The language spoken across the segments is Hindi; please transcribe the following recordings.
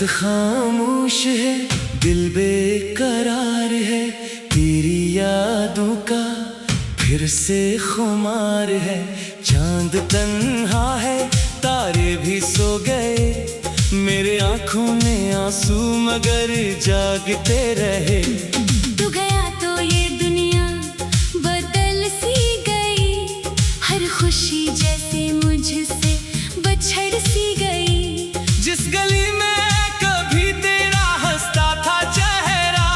रात खामोश है, दिल बेकरार है, तेरी यादों का फिर से खुमार है। चांद तन्हा है, तारे भी सो गए, मेरे आंखों में आंसू मगर जागते रहे। तू गया तो ये दुनिया बदल सी गई, हर खुशी जैसे मुझसे बछड़ सी गई। जिस गली में कभी तेरा हंसता था चेहरा,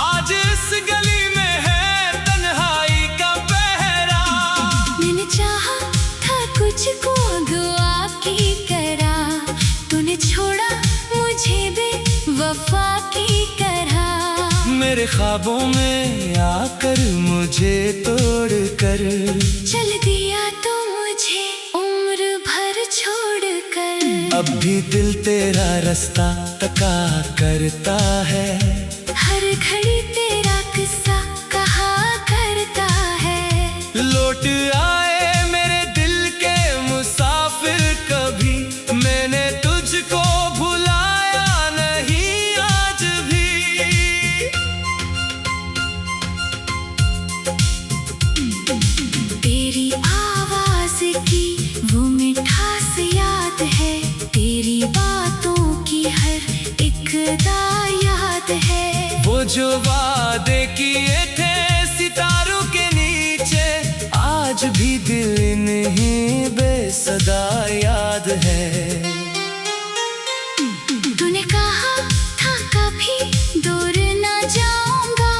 आज इस गली में है तन्हाई का पहरा। मैंने चाहा था कुछ को दुआ की तरह, तूने छोड़ा मुझे बेवफा की तरह। मेरे ख्वाबों में आकर मुझे तोड़ कर चल दिया तो मुझे उम्र भर छोड़ कर। अब भी दिल तेरा रास्ता तका करता है, हर घड़ी तेरा किस्सा कहा करता है। लौट आए मेरे दिल के मुसाफिर कभी, मैंने तुझको भुलाया नहीं आज भी। तेरी आवाज की वो मिठास याद है, तेरी बातों की हर एक अदा याद है। वो जो वादे किए थे सितारों के नीचे, आज भी दिल नहीं बेसदा याद है। तूने कहा था कभी दूर ना जाऊंगा,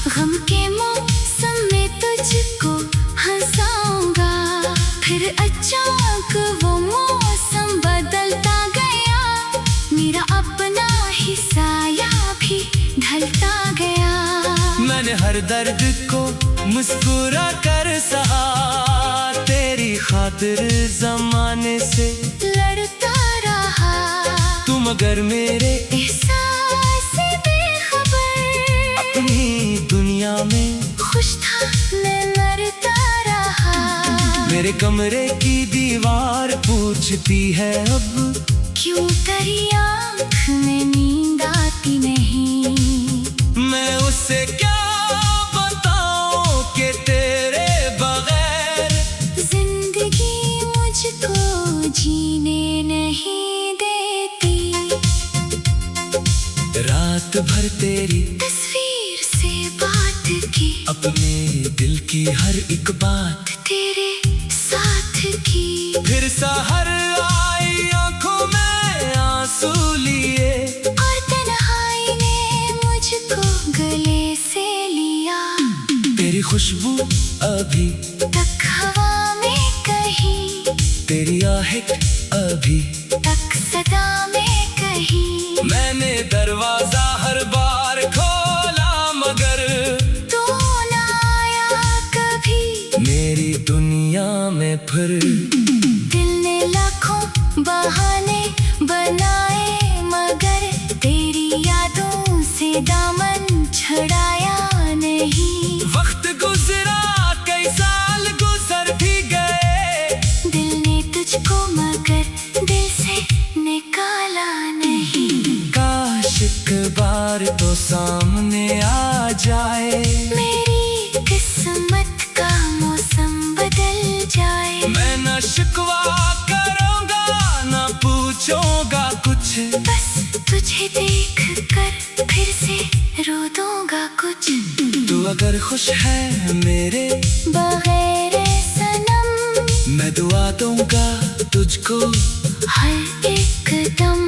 गम के मौसम में तुझको हंसाऊंगा। फिर अचानक वो मौसम बदलता गया, मेरा अपना ही साया भी ढलता गया। मैंने हर दर्द को मुस्कुरा कर सहा, तेरी खातिर जमाने से लड़ता रहा। तू मगर मेरे एहसास से बेखबर, अपनी दुनिया में खुश था मैं मरता रहा। मेरे कमरे की दीवार पूछती है अब, क्यों तेरी आँख में नींद आती नहीं। मैं उससे क्या बताऊं कि तेरे बगैर जिंदगी मुझको जीने नहीं देती। रात भर तेरी तस्वीर से बात की, अपने दिल की हर एक बात तेरे साथ की। फिर सहर आई आंखों में आंसू लिए, और तन्हाई ने मुझको गले से लिया। तेरी खुशबू अभी तक हवा में कहीं, तेरी आहट अभी तक सदा में कहीं। मैंने दरवाजा हर बार खोला मगर तू ना आया कभी मेरी दुनिया में फिर। दिल ने लाखों बहाने बनाए, मगर तेरी यादों से दामन छुड़ाया नहीं। वक्त गुजरा कई साल गुजर भी गए, दिल ने तुझको मगर दिल से निकाला नहीं। काश एक बार तो सामने आ जाए, मेरी किस्मत का मौसम बदल जाए। मैं न शिकवा करूंगा न पूछूंगा कुछ, बस तुझे देख कर फिर से रो दूंगा कुछ। तू अगर खुश है मेरे बगैर सनम, मैं दुआ दूंगा तुझको हर एक दम।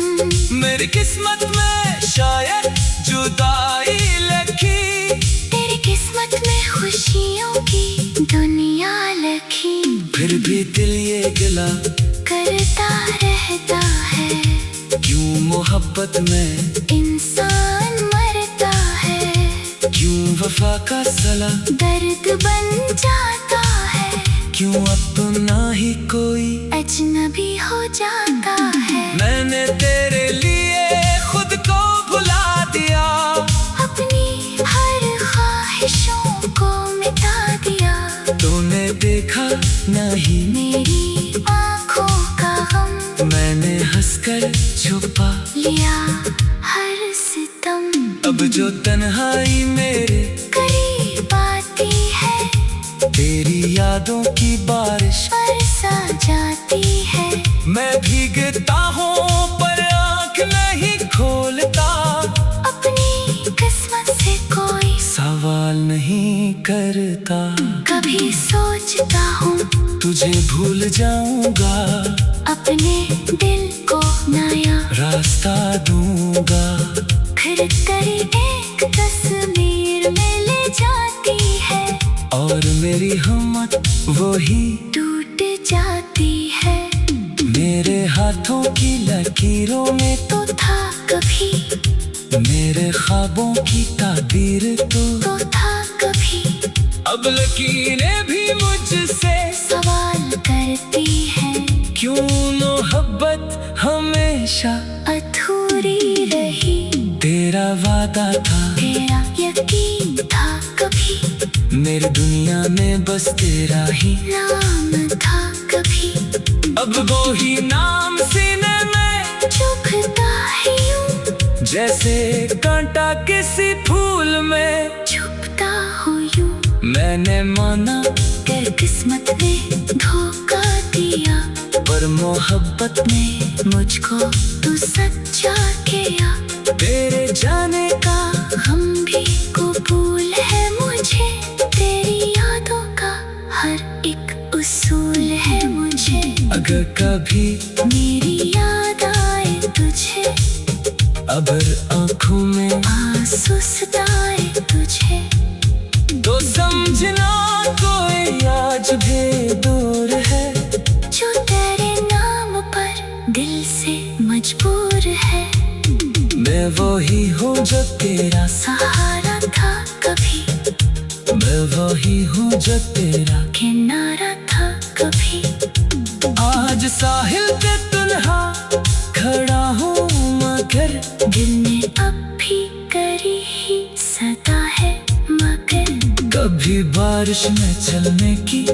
मेरी किस्मत में शायद जुदाई लिखी, तेरी किस्मत में खुशियों की दुनिया लिखी। फिर भी दिल ये गिला करता रहता है, क्यों मोहब्बत में इंसान मरता है। क्यों वफा का सला दर्द बन जाता है, क्यों अपना ही कोई अजनबी हो जाता है। मैंने तेरे लिए खुद को भुला दिया, अपनी हर ख्वाहिशों को मिटा दिया। तूने देखा नहीं मेरी आँखों का गम मैंने हंसकर छुपा लिया। बारिश बरसा जाती है। मैं भीगता हूँ पर आँख नहीं खोलता, अपनी किस्मत से कोई सवाल नहीं करता। कभी सोचता हूँ तुझे भूल जाऊंगा, अपने दिल को नया रास्ता दूंगा। फिर तेरी एक तस्वीर में ले जाती है, और मेरी हिम्मत वही टूट जाती है। मेरे हाथों की लकीरों में तो था कभी, मेरे ख्वाबों की ताबीर तो था कभी। अब लकीरें भी मुझसे सवाल करती है, क्यों मोहब्बत हमेशा अधूरी रही। तेरा वादा था, तेरा यकीन था कभी, मेरी दुनिया में बस तेरा ही नाम था कभी। अब वो ही नाम सीने में चुभता है यूं, जैसे कांटा किसी फूल में चुभता हो यूं। मैंने माना कर किस्मत ने धोखा दिया, पर मोहब्बत ने मुझको तू सच्चा किया। तेरे जाने का हम भी कबूल है मुझे, तेरी यादों का हर एक उसूल है मुझे। अगर कभी मेरी याद आए तुझे, अगर आंखों में आंसू सताए तुझे, तो समझना कोई आज भी दूर है, जो तेरे नाम पर दिल से मजबूर है। मैं वही हूँ जो तेरा सहारा था कभी, मैं वही हूँ जो तेरा किनारा था कभी। आज साहिल पे तन्हा खड़ा हूँ, मगर दिल ने अब भी करी ही सदा है मगर। कभी बारिश में चलने की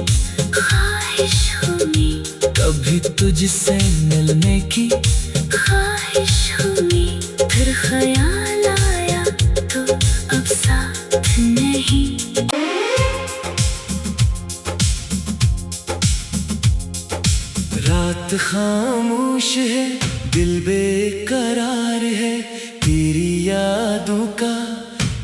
ख्वाहिश हुई, कभी तुझसे मिलने की ख्वाहिश हुई। फिर ख्याल आया तो अब साथ नहीं। रात खामोश है, दिल बेकरार है, तेरी यादों का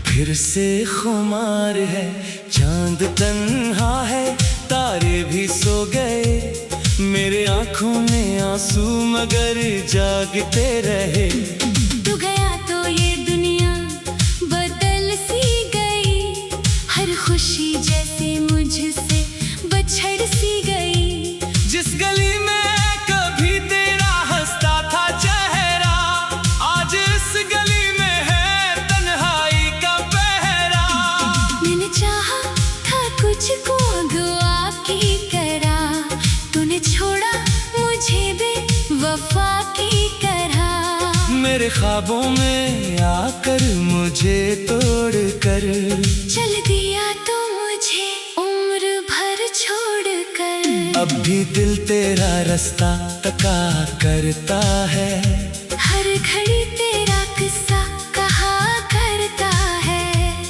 फिर से खुमार है। चांद तन्हा है, तारे भी सो गए, मेरे आंखों में आंसू मगर जागते रहे। तू गया तो ये दुनिया बदल सी गई, हर खुशी जैसे मुझसे बछड़ सी गई। जिस गली में कभी तेरा हंसता था चेहरा, आज इस गली में है तन्हाई का पहरा। मैंने चाहा था कुछ को दुआ की करा, तूने छोड़ा मुझे बेवफा की तरह। मेरे ख्वाबों में आकर मुझे तोड़ कर चल दिया तो मुझे उम्र भर छोड़ कर। अब भी दिल तेरा रास्ता तका करता है, हर घड़ी तेरा किस्सा कहा करता है।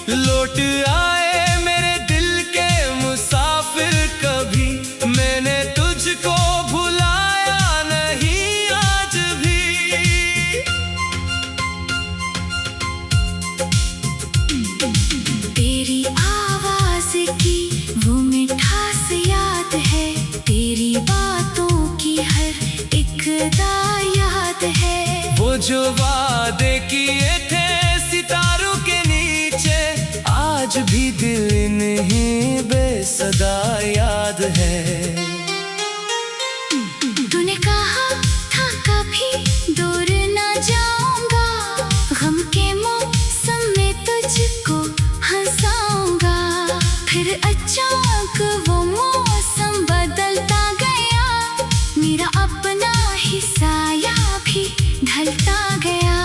लौट आए मेरे दिल के मुसाफिर कभी, मैंने तुझको भुलाया नहीं आज भी। तेरी आवाज की वो मिठास याद है, तेरी बातों की हर एक अदा याद है। वो जो वादे किए थे सितारों के नीचे, आज भी दिल नहीं बेसदा याद है। तूने कहा था कभी दूर ना जाऊंगा, गम के मौसम में तुझको हंसाऊंगा। फिर अचानक वो मौसम बदलता गया, मेरा अपना ही साया भी ढलता गया।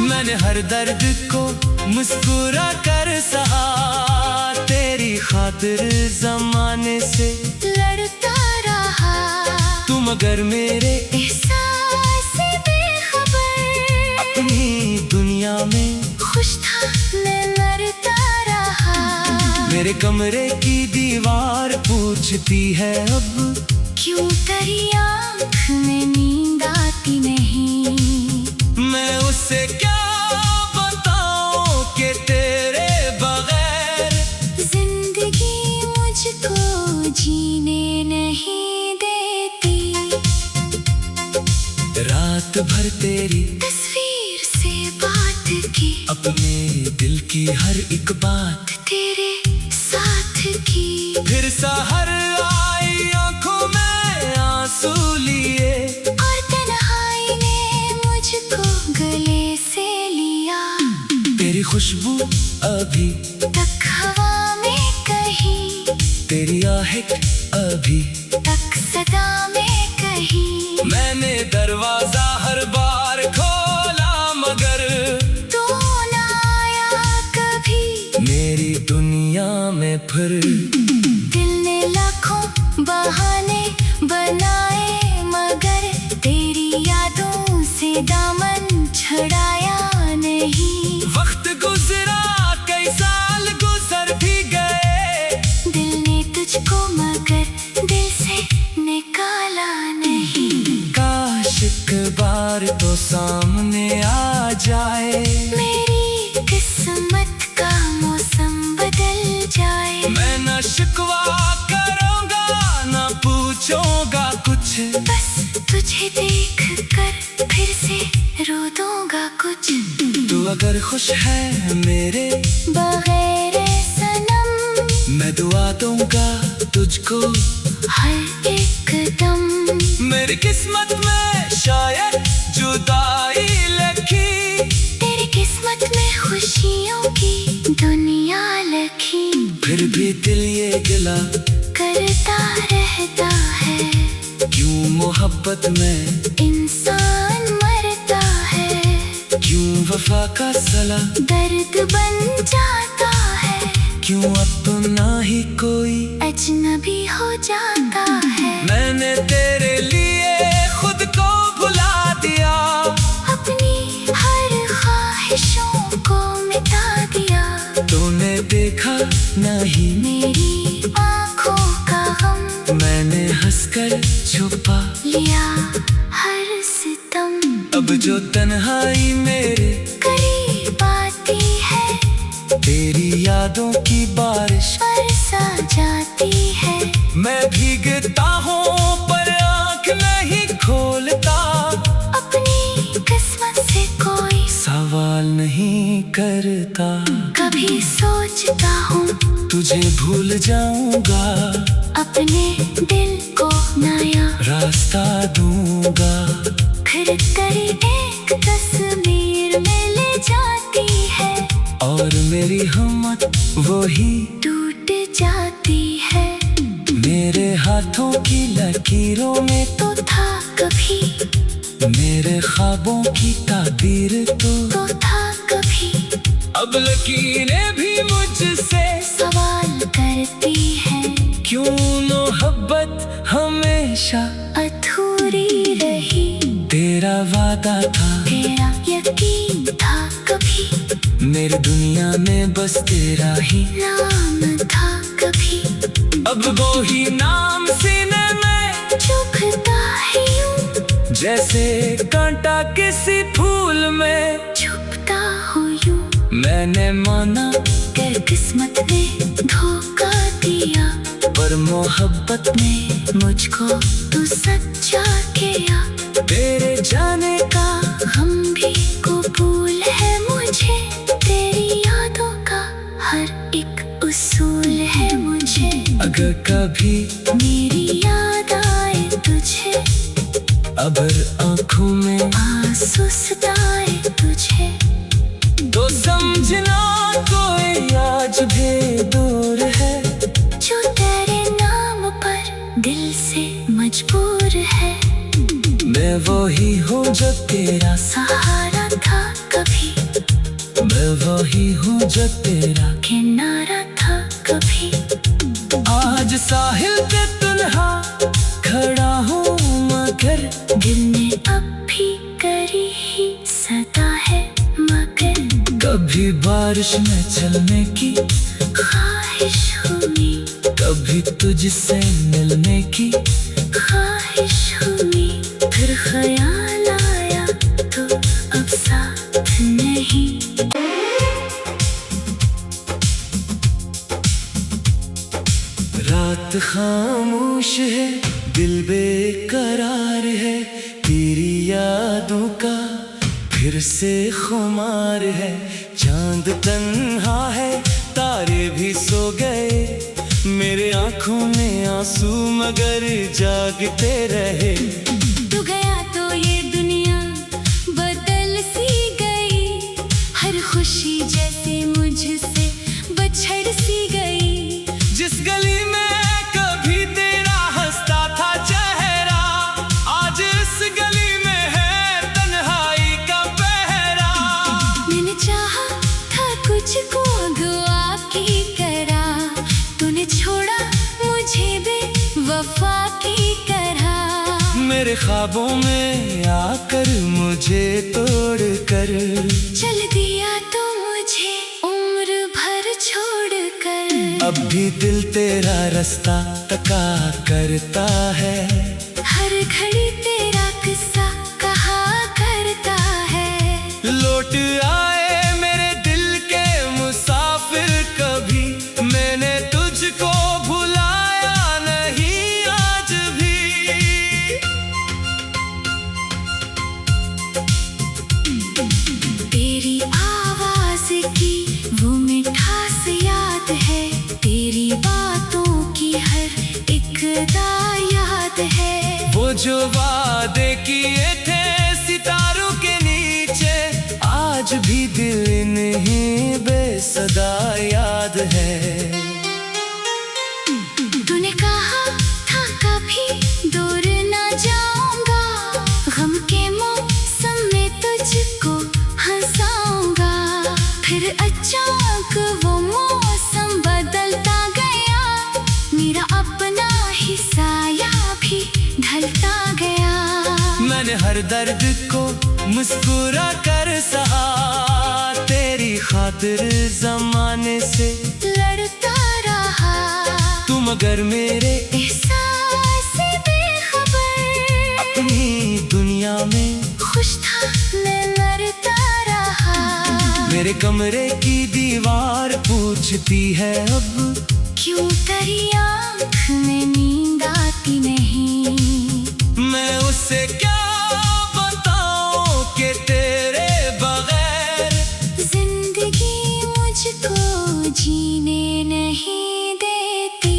मैंने हर दर्द को मुस्कुरा कर सहा, तेरी खातिर जमाने से लड़ता रहा। तुम अगर मेरे एहसास से बेखबर, अपनी दुनिया में खुश था मैं मरता रहा। मेरे कमरे की दीवार पूछती है अब, क्यों तेरी आँख में नींद आती नहीं। मैं उससे क्या बताऊं कि तेरे बगैर जिंदगी मुझको जीने नहीं देती। रात भर तेरी तस्वीर से बात की, अपने दिल की हर एक बात तेरे साथ की। फिर सहर आई आंखों में आंसू लिए, और तन्हाई ने मुझको गले से लिया। तेरी खुशबू अभी तक हवा में कहीं, तेरी आहट अभी तक सदा में कहीं। मैंने दरवाजा हर बार खोला मगर तू ना आया कभी मेरी दुनिया में फिर। दिल ने लाखों बहाने बनाए मगर तेरी यादों से दामन छुड़ाया नहीं। वक्त गुजरा कई साल गुजर भी गए, दिल ने तुझको मगर दिल से निकाला नहीं। काश एक बार तो सामने आ जाए, मेरी किस्मत का मौसम बदल जाए। मैं न शिकवा करूंगा न पूछूंगा कुछ, बस तुझे देख कर फिर से रो दूंगा कुछ। तू अगर खुश है मेरे बगैर सनम, मैं दुआ दूंगा तुझको हर एक दम। मेरी किस्मत में शायद जुदाई लिखी, तेरी किस्मत में खुशियों की दुनिया लिखी। फिर भी दिल ये गिला करता रहता है, क्यों मोहब्बत में इंसान मरता है। क्यों वफा का सला दर्द बन जाता है, क्यों अपना ही कोई अजनबी हो जाता है। मैंने तेरे लिए खुद को भुला दिया, अपनी हर ख्वाहिशों को मिटा दिया। तूने देखा नहीं मेरी आँखों का गम, मैंने हंसकर छुपा लिया हर सितम। अब जो तन्हाई मेरे करीब आती है, तेरी यादों की बारिश बरसा जाती है। मैं भीगता हूँ पर आँख नहीं खोलता, अपनी किस्मत से कोई सवाल नहीं करता। कभी सोचता हूँ तुझे भूल जाऊंगा, अपने दिल को नया रास्ता दूंगा। फिर तेरी एक तस्वीर में ले जाती है, और मेरी हिम्मत वही टूट जाती है। मेरे हाथों की लकीरों में तो था कभी, मेरे ख्वाबों की ताबीर तो था कभी। अब लकीरें भी मुझसे सवाल करती है, क्यों मोहब्बत हमेशा अधूरी रही। तेरा वादा था, तेरा यकीन था कभी, मेरी दुनिया में बस तेरा ही नाम था कभी। अब वो ही नाम सीने में चुभता है यूं, जैसे कांटा किसी फूल में छुपता हो यूं। मैंने माना कर किस्मत ने धोखा दिया, पर मोहब्बत ने मुझको तू सच्चा किया। तेरे जाने का हम भी कबूल है मुझे, तेरी यादों का हर एक उसूल है मुझे। अगर कभी मेरी याद आए तुझे, अगर आंखों में आंसू सताए तुझे, तो समझना कोई आज भी दूर है, जो तेरे नाम पर दिल से मजबूर है। मैं वही हूँ जो तेरा सहारा था कभी, मैं वही हूँ जो तेरा किनारा था कभी। आज साहिल पे तन्हा खड़ा हूँ मगर दिल ने अब भी करी ही सदा है मगर। कभी बारिश में चलने की ख्वाहिश ख्वाहिश हुई, कभी तुझसे मिलने की ख्वाहिश हुई, फिर ख्याल आया तो अब साथ नहीं। रात खामोश है, दिल बेकरार है, तेरी यादों का फिर से खुमार है। चांद तन्हा है, तारे भी सो गए, मेरे आंखों में आंसू मगर जागते रहे। तू गया तो ये दुनिया बदल सी गई, हर खुशी जैसे मुझसे बछड़ सी गई। जिस गली में कभी तेरा हंसता था चेहरा, आज इस गली में है तन्हाई का पहरा। मैंने चाहा था कुछ को दुआ की तरह, तूने छोड़ा मुझे बेवफा की तरह। मेरे ख्वाबों में आकर मुझे तोड़ कर चल दिया तो मुझे उम्र भर छोड़ कर। अब भी दिल तेरा रास्ता तका करता है, हर घड़ी तेरा किस्सा कहा करता है। लौट आए मेरे दिल के मुसाफिर कभी, मैंने तुझको भुलाया नहीं आज भी। तेरी आवाज की वो मिठास याद है, तेरी बातों की हर एक अदा याद है। वो जो वादे किए थे सितारों के नीचे, आज भी दिल नहीं बेसदा याद है। तूने कहा था कभी दूर ना जाऊंगा, गम के मौसम में तुझको हंसाऊंगा। फिर अचानक वो मौसम बदलता गया, मेरा अपना ही साया भी ढलता गया। मैंने हर दर्द को मुस्कुरा कर सहा, तेरी खातिर जमाने से लड़ता रहा। तू मगर मेरे एहसास से बेखबर, अपनी दुनिया में खुश था मैं मरता रहा। मेरे कमरे की दीवार पूछती है अब, क्यों तेरी आँख में नींद आती नहीं। मैं उससे क्या बताऊं कि तेरे बगैर जिंदगी मुझको जीने नहीं देती।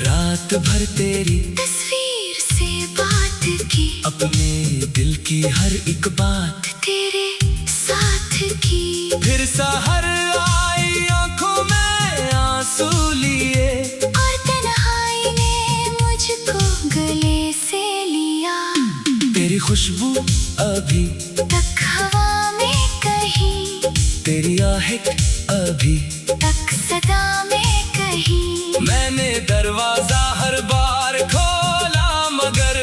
रात भर तेरी तस्वीर से बात की, अपने दिल की हर एक बात तेरे साथ की। फिर सहर आई आंखों में आंसू लिए, और तन्हाई ने मुझको गले से लिया। तेरी खुशबू अभी तक हवा में कहीं, तेरी आहट अभी तक सदा में कहीं। मैंने दरवाजा हर बार खोला मगर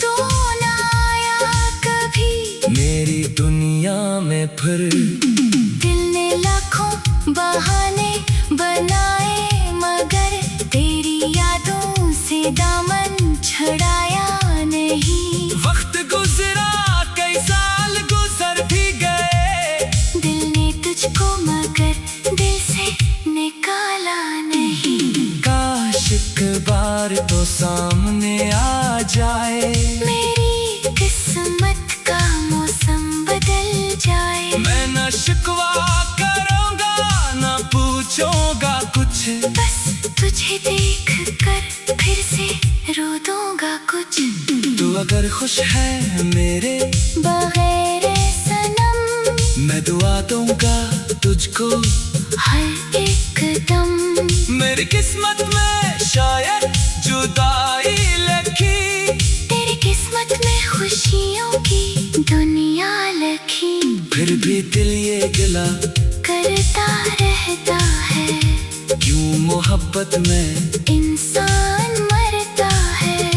तू ना आया कभी मेरी दुनिया में फिर। दिल ने लाखों बहाने बनाए, मगर तेरी यादों से दामन छुड़ाया नहीं। वक्त गुजरा कई साल गुजर भी गए, दिल ने तुझको मगर दिल से निकाला नहीं। काश एक बार तो सामने आ जाए, मेरी किस्मत का मौसम बदल जाए। मैं न शिकवा करूंगा न पूछूंगा कुछ, बस तुझे देख कर फिर से रो दूंगा कुछ। तू अगर खुश है मेरे बगैर सनम, मैं दुआ दूंगा तुझको हर एक दम। मेरी किस्मत में शायद जुदाई लिखी, तेरी किस्मत में खुशियों की दुनिया लिखी। फिर भी दिल ये गिला करता रहता है, क्यों मोहब्बत में इंसान मरता है।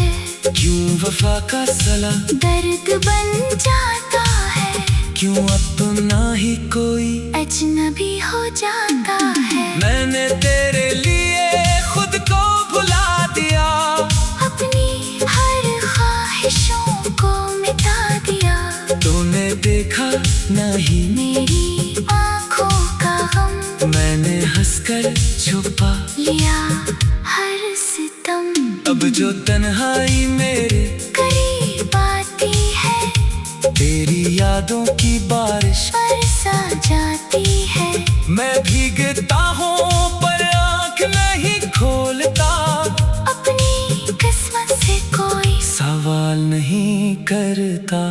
क्यों वफा का सला दर्द बन जाता है, क्यों अपना ही कोई अजनबी हो जाता है। मैंने तेरे लिए खुद को भुला दिया, अपनी हर ख्वाहिशों को मिटा दिया। तूने देखा नहीं मेरी आंखों का गम, मैंने हंसकर छुपा लिया हर सितम। अब जो तन्हाई मेरे करीब आती है, तेरी यादों की बारिश बरसा जाती है। मैं भीगता हूँ पर आँख नहीं खोलता, अपनी किस्मत से कोई सवाल नहीं करता।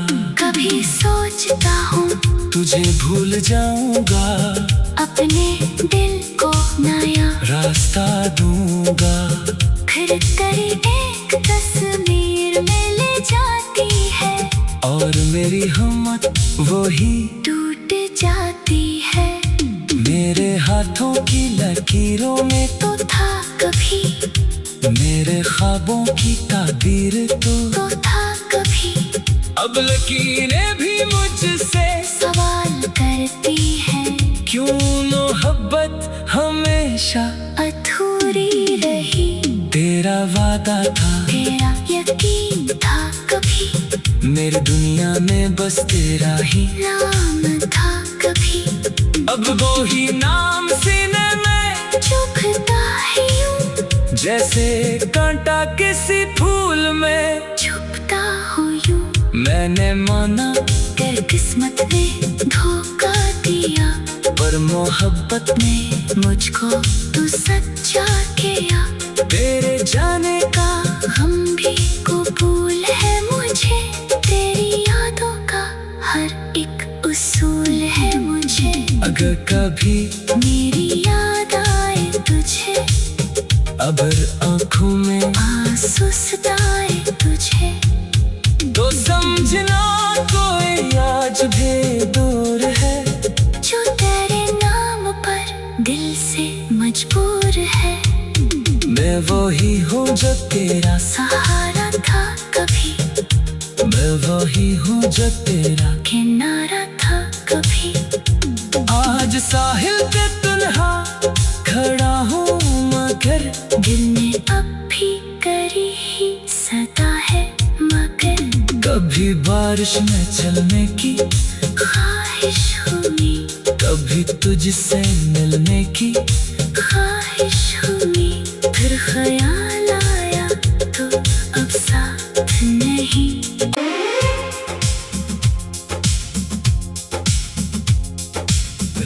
कभी सोचता हूँ तुझे भूल जाऊंगा, अपने दिल को नया रास्ता दूंगा। फिर तेरी एक तस्वीर में ले जाती है, और मेरी हिम्मत वही टूट जाती है। मेरे हाथों की लकीरों में तो था कभी, मेरे ख्वाबों की ताबीर तो था कभी। अब लकीरें भी मुझसे सवाल करती है, क्यों मोहब्बत हमेशा अधूरी रही। तेरा वादा था, तेरा यकीन था कभी, मेरी दुनिया में बस तेरा ही नाम था कभी। अब वो ही नाम सीने में चुभता है यूं, जैसे कांटा किसी फूल में छुपता हो यूं। मैंने माना कर किस्मत ने धोखा दिया, पर मोहब्बत ने मुझको तू सच्चा किया। तेरे जाने का हम भी कबूल है मुझे, तेरी यादों का हर एक उसूल है मुझे। अगर कभी मेरी याद आए तुझे, अगर आंखों में आंसू सताए तुझे, तो समझना कोई आज भी दूर है, जो तेरे नाम पर दिल से मजबूर है। मैं वही हूँ जो तेरा सहारा था कभी, मैं वही हूँ जो तेरा किनारा था कभी। आज साहिल पे तन्हा खड़ा हूँ, मगर दिल ने अब भी करी ही सदा है मगर। कभी बारिश में चलने की ख्वाहिश हुई, कभी तुझसे मिलने की ख्वाहिश हुई। फिर ख्याल आया तो अब साथ नहीं।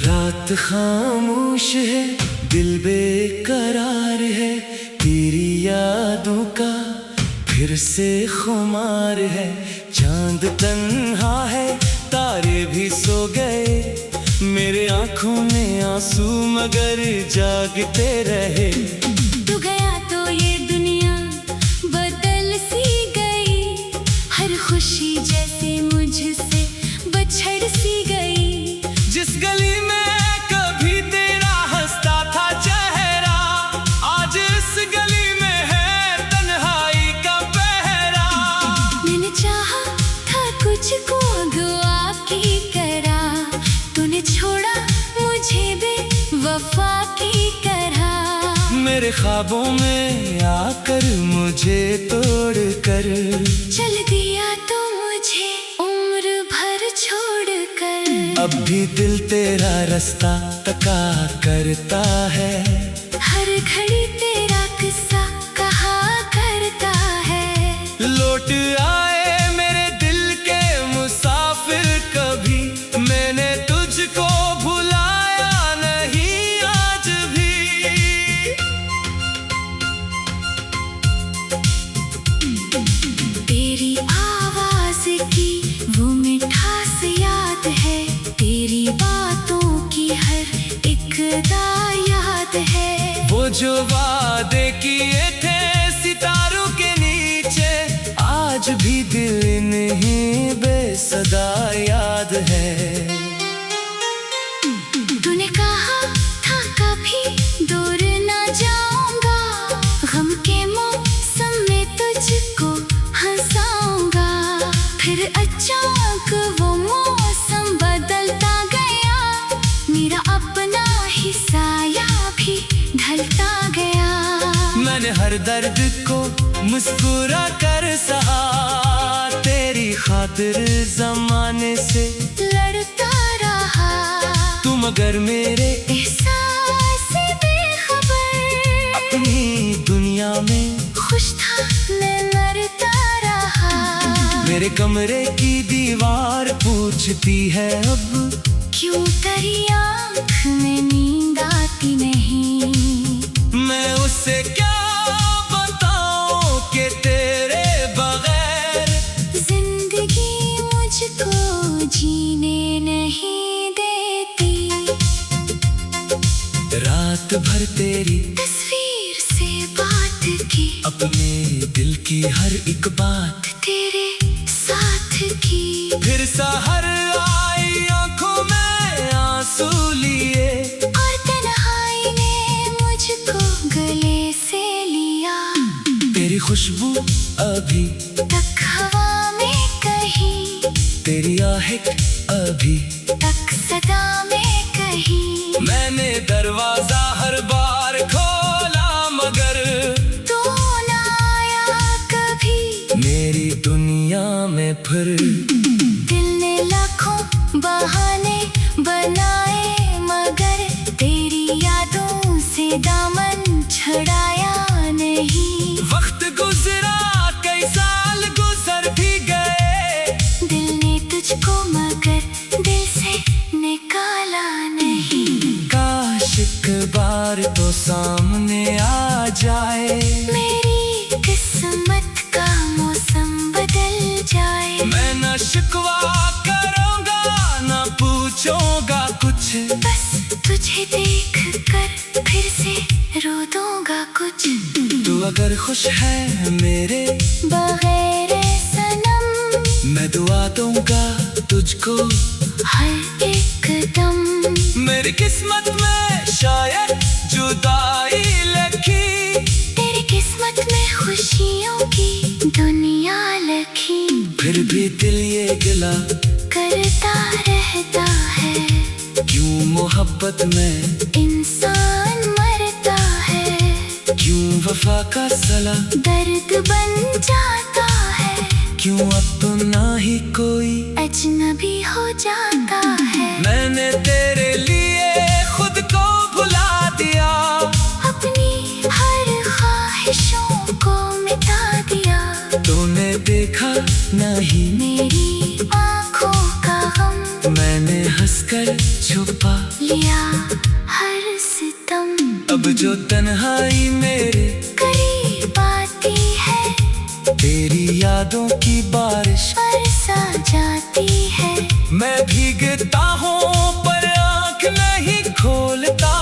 रात खामोश है, दिल बेकरार है, तेरी यादों का फिर से खुमार है। चांद तन्हा है, तारे भी सो गए, मेरे आंखों में आंसू मगर जागते रहे। तू गया तो ये दुनिया बदल सी गई, हर खुशी जैसे मुझसे बछड़ सी गई। जिस गली में कभी तेरा हंसता था चेहरा, आज इस गली में है तन्हाई का पहरा। मैंने चाहा था कुछ को दुआ की करा, तूने छोड़ा मुझे बेवफा की तरह। मेरे ख्वाबों में आकर मुझे तोड़ कर चल दिया तो मुझे उम्र भर छोड़ कर। अब भी दिल तेरा रास्ता तका करता है, हर घड़ी तेरा किस्सा कहा करता है। लौट आए मेरे दिल के मुसाफिर कभी, मैंने तुझको भुलाया नहीं आज भी। तेरी आवाज की वो मिठास याद है, तेरी बातों की हर एक अदा याद है। वो जो वादे किए थे सितारों के नीचे, आज भी दिल नहीं बेसदा याद है। तूने कहा था कभी दूर ना जाऊंगा, गम के मौसम में तुझको हंसाऊंगा। फिर अचानक वो मौसम बदलता गया, मेरा अपना ही साया भी मुस्कुरा कर सहा तेरी खातिर जमाने से लड़ता रहा तू मगर मेरे एहसास से बेखबर अपनी दुनिया में खुश था मैं मरता रहा। मेरे कमरे की दीवार पूछती है अब क्यों तेरी आँख में नींद आती नहीं। मैं उससे क्या बताऊं कि तेरे बगैर जिंदगी मुझको जीने नहीं देती। रात भर तेरी तस्वीर से बात की अपने दिल की हर एक बात तेरे साथ की। फिर सहर आई आंखों में आंसू लिए और तन्हाई ने मुझको गले से लिया। तेरी खुशबू अभी तक हवा में कहीं तेरी आहट अभी तक सदा में कहीं। मैंने दरवाजा हर बार खोला मगर तू ना आया कभी मेरी दुनिया में फिर। दिल ने लाखों बहाने बनाए मगर तेरी यादों से दामन छुड़ाया नहीं। वक्त गुजरा कई साल गुजर भी गए दिल ने तुझको मगर दिल से निकाला नहीं। काश एक बार तो सामने आ जाए मेरी किस्मत का मौसम बदल जाए। मैं न शिकवा करूंगा न पूछूंगा कुछ बस तुझे देख कर फिर से रो दूंगा कुछ। तू अगर खुश है मेरे बगैर सनम मैं दुआ दूंगा तुझको हर एक दम। मेरी किस्मत में शायद जुदाई लिखी तेरी किस्मत में खुशियों की दुनिया लिखी। फिर भी दिल ये गिला करता रहता है क्यों मोहब्बत में इंसान मरता है। क्यों वफा का सला दर्द बन जाता है क्यों अब तो ना ही कोई अजनबी हो जाता है। मैंने तेरे लिए खुद को भुला दिया अपनी हर ख्वाहिशों को मिटा दिया। तूने देखा नहीं मेरी आँखों का गम मैंने हंसकर छुपा लिया हर सितम। अब जो तन्हाई मेरे करीब आती है तेरी यादों की बारिश बरसा जाती है। मैं भीगता हूँ पर आँख नहीं खोलता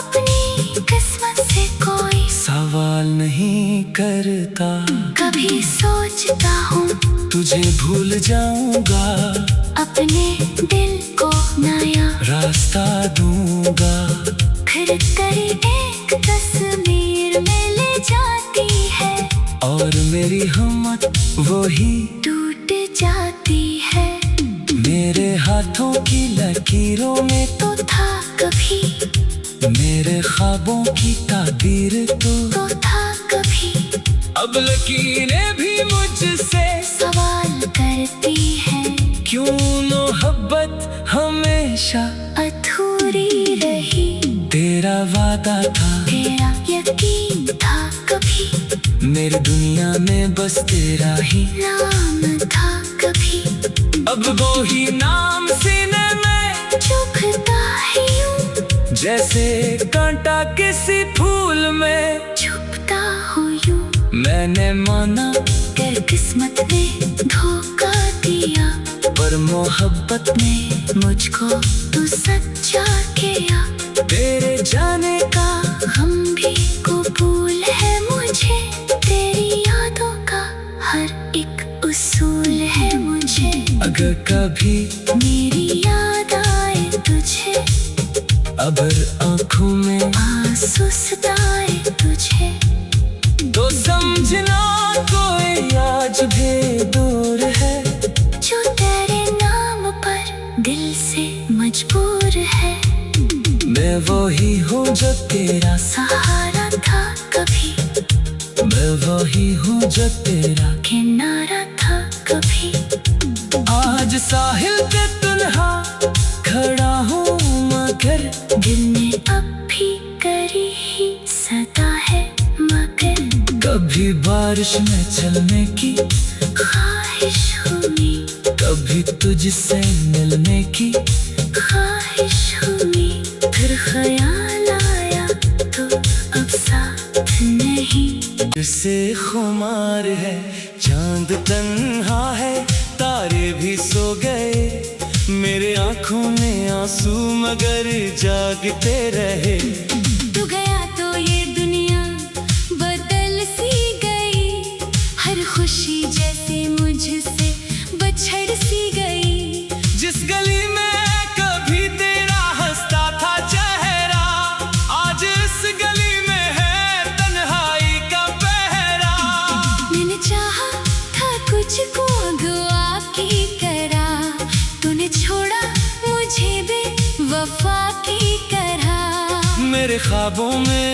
अपनी किस्मत से कोई सवाल नहीं करता। कभी सोचता हूँ तुझे भूल जाऊंगा अपने दिल को नया रास्ता दूंगा फिर तेरी एक तस्वीर में ले जाती है और मेरी हिम्मत वही टूट जाती है। मेरे हाथों की लकीरों में तो था कभी मेरे ख्वाबों की ताबीर तो था कभी अब लकीरें भी मुझसे सवाल करती है क्यों मोहब्बत हमेशा अधूरी रही। तेरा वादा था तेरा यकीन था कभी मेरी दुनिया में बस तेरा ही नाम था कभी अब वो ही नाम सीने में चुभता है यूं जैसे कांटा किसी फूल में छुपता हो यूं। मैंने माना कर किस्मत ने धोखा दिया पर मोहब्बत ने मुझको तू सच्चा किया। तेरे जाने का हम भी कबूल है मुझे तेरी यादों का हर एक उसूल है मुझे। अगर कभी मेरी याद आए तुझे अगर आंखों में आंसू सताए तुझे तो समझना कोई आज भी दूर है जो तेरे नाम पर दिल से मजबूर है। मैं वही हूँ जो तेरा सहारा था कभी मैं वही हूँ जो तेरा किनारा था कभी। आज साहिल पे तन्हा खड़ा हूँ मगर दिल में अब भी करी ही सदा है मगर। कभी बारिश में चलने की ख्वाहिश हुई, कभी तुझसे मिलने की ख्वाहिश हुई। फिर ख्याल आया तो अब साथ नहीं। से खुमार है चांद तन्हा है, तारे भी सो गए, मेरे आंखों में आंसू मगर जागते रहे। तू गया तो ये दुनिया बदल सी गई, हर खुशी जैसे मुझसे बछड़ सी गई। जिस गली में कभी तेरा हंसता था चेहरा, आज इस गली में है तन्हाई का पहरा। मैंने चाहा था कुछ को दुआ की करा, तूने छोड़ा मुझे बेवफा की तरह। मेरे ख्वाबों में